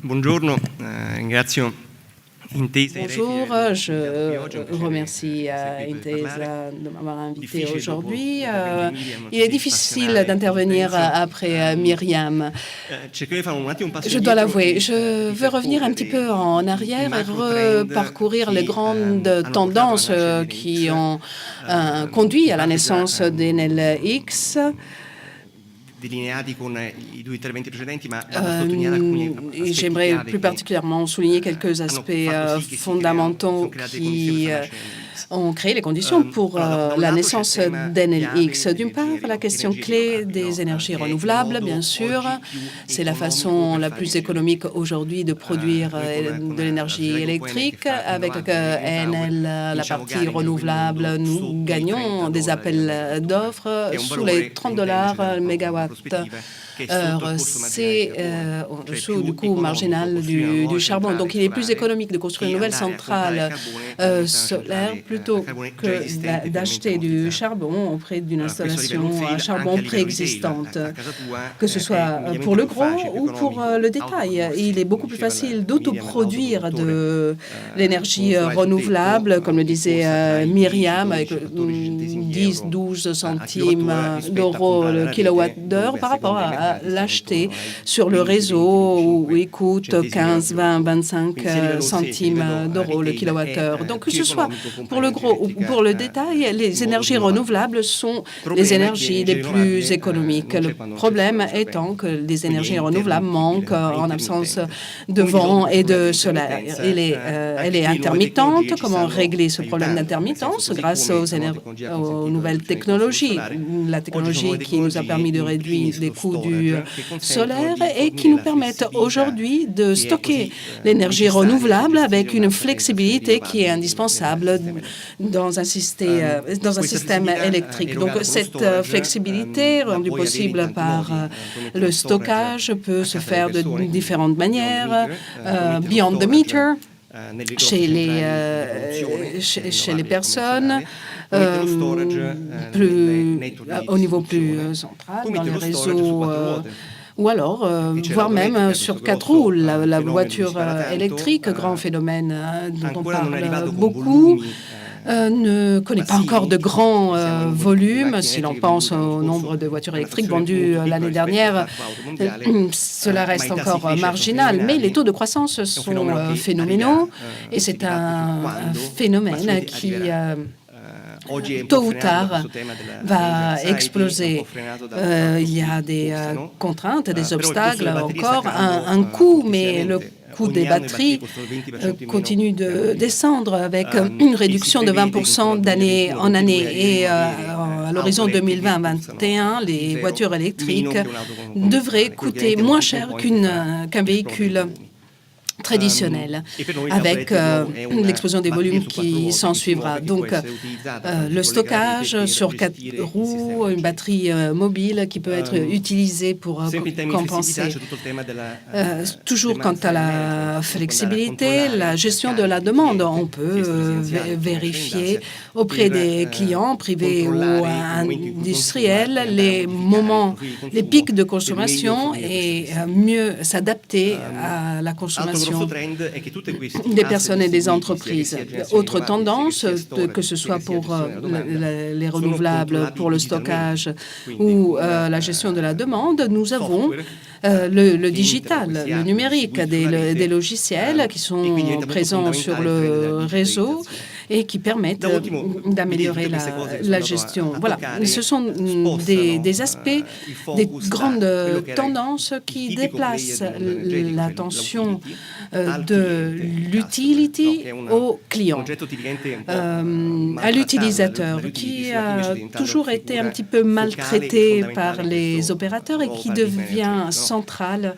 Buongiorno, ringrazio Intesa e Bonjour, Reti je remercie Intesa de m'avoir invité aujourd'hui. Il est difficile d'intervenir après Myriam. Je dois l'avouer, je veux revenir un petit peu en arrière et reparcourir les grandes tendances qui ont conduit à la naissance d'Enel X. J'aimerais plus particulièrement souligner quelques aspects fondamentaux qui ont créé les conditions pour la naissance d'Enel X. D'une part, la question clé des énergies renouvelables, bien sûr. C'est la façon la plus économique aujourd'hui de produire de l'énergie électrique. Avec Enel, la partie renouvelable, nous gagnons des appels d'offres sous les $30 mégawatt. C'est au-dessous du coût marginal du charbon. Donc, il est plus économique de construire une nouvelle centrale solaire plutôt que d'acheter du charbon auprès d'une installation à charbon préexistante, que ce soit pour le gros ou pour le détail. Il est beaucoup plus facile d'autoproduire de l'énergie renouvelable, comme le disait Myriam, avec 10-12 centimes d'euros le kilowatt-heure par rapport à l'acheter sur le réseau où il coûte 15, 20, 25 centimes d'euros le kilowattheure. Donc, que ce soit pour le gros ou pour le détail, les énergies renouvelables sont les énergies les plus économiques. Le problème étant que les énergies renouvelables manquent en absence de vent et de soleil. Elle est intermittente. Comment régler ce problème d'intermittence? Grâce aux nouvelles technologies. La technologie qui nous a permis de réduire les coûts du solaire et qui nous permettent aujourd'hui de stocker l'énergie renouvelable avec une flexibilité qui est indispensable dans un système électrique. Donc, cette flexibilité rendue possible par le stockage peut se faire de différentes manières, beyond the meter, chez les personnes, au niveau plus central, dans les réseaux, ou alors, voire même sur 4 roues, la voiture électrique, grand phénomène dont on parle beaucoup, ne connaît pas encore de grands volumes. Si l'on pense au nombre de voitures électriques vendues l'année dernière, cela reste encore marginal. Mais les taux de croissance sont phénoménaux et c'est un phénomène qui tôt ou tard, va exploser. Il y a des contraintes, des obstacles, encore un coût, mais le coût des batteries continue de descendre avec une réduction de 20% d'année en année. Et à l'horizon 2020-2021, les voitures électriques devraient coûter moins cher qu'un véhicule traditionnel, avec l'explosion des volumes qui s'en suivra. Donc, le stockage sur 4 roues, une batterie mobile qui peut être utilisée pour compenser. Toujours quant à la flexibilité, la gestion de la demande, on peut vérifier auprès des clients privés ou industriels les pics de consommation et mieux s'adapter à la consommation des personnes et des entreprises. Autre tendance, que ce soit pour les renouvelables, pour le stockage ou la gestion de la demande, nous avons le digital, le numérique, des logiciels qui sont présents sur le réseau et qui permettent d'améliorer la gestion. Voilà, ce sont des aspects, des grandes tendances qui déplacent l'attention de l'utility au client, à l'utilisateur, qui a toujours été un petit peu maltraité par les opérateurs et qui devient central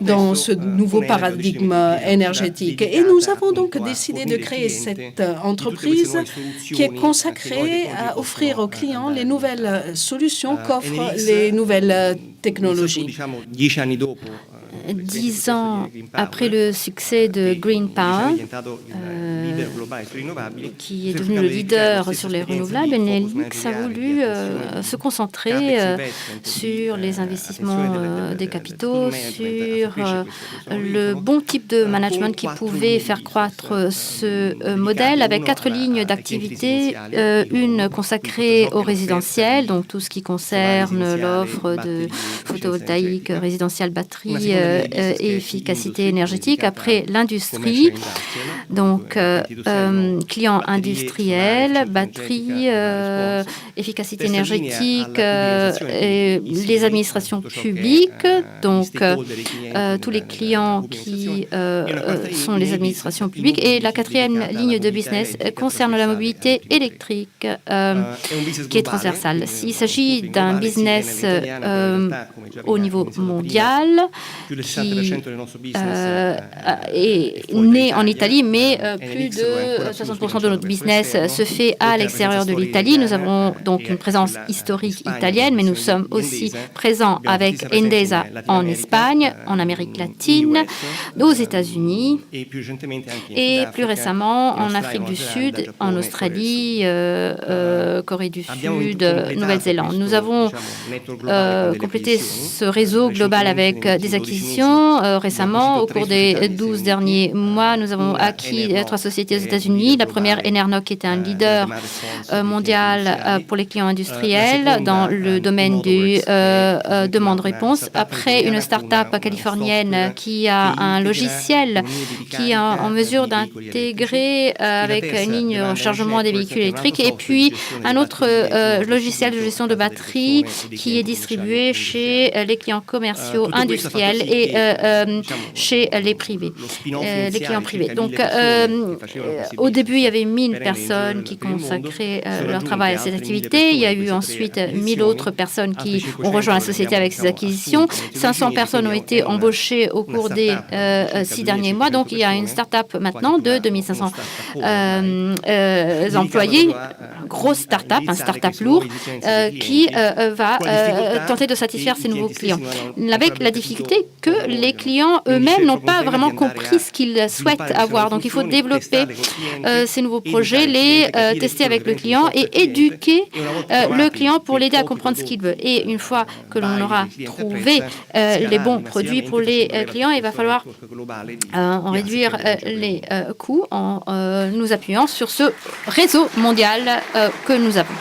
dans ce nouveau paradigme énergétique. Et nous avons donc décidé de créer cette entreprise qui est consacrée à offrir aux clients les nouvelles solutions qu'offrent les nouvelles technologies. 10 ans après le succès de Green Power, qui est devenu le leader sur les renouvelables, Enel X a voulu se concentrer sur les investissements des capitaux, sur le bon type de management qui pouvait faire croître ce modèle avec 4 lignes d'activité, une consacrée au résidentiel, donc tout ce qui concerne l'offre de photovoltaïque, résidentiel, batterie et efficacité énergétique. Après, l'industrie, donc clients industriels, batterie, efficacité énergétique, et les administrations publiques, donc tous les clients qui sont les administrations publiques. Et la 4e ligne de business concerne la mobilité électrique qui est transversale. Il s'agit d'un business au niveau mondial qui est né en Italie, mais plus de 60% de notre business se fait à l'extérieur de l'Italie. Nous avons donc une présence historique italienne, mais nous sommes aussi présents avec Endesa en Espagne, en Amérique latine, aux États-Unis et plus récemment en Afrique du Sud, en Australie, Corée du Sud, Nouvelle-Zélande. Nous avons complété ce réseau global avec des acquisitions récemment. Au cours des 12 derniers mois, nous avons acquis 3 sociétés aux États-Unis. La première, Enernoc, qui était un leader mondial pour les clients industriels dans le domaine du demande-réponse. Après, une start-up californienne qui a un logiciel qui est en mesure d'intégrer avec une ligne de rechargement des véhicules électriques, et puis un autre logiciel de gestion de batterie qui est distribué chez les clients commerciaux, industriels et chez les privés, les clients privés. Donc, au début, il y avait 1000 personnes qui consacraient leur travail à cette activité. Il y a eu ensuite 1000 autres personnes qui ont rejoint la société avec ces acquisitions. 500 personnes ont été embauchées au cours des 6 derniers mois. Donc, il y a une start-up maintenant de 2500 employés, grosse start-up, un start-up lourd, qui va tenter de satisfaire ces nouveaux clients. Avec la difficulté que les clients eux-mêmes n'ont pas vraiment compris ce qu'ils souhaitent avoir. Donc, il faut développer ces nouveaux projets, les tester avec le client et éduquer le client pour l'aider à comprendre ce qu'il veut. Et une fois que l'on aura trouvé les bons produits pour les clients, il va falloir en réduire les coûts en nous appuyant sur ce réseau mondial que nous avons.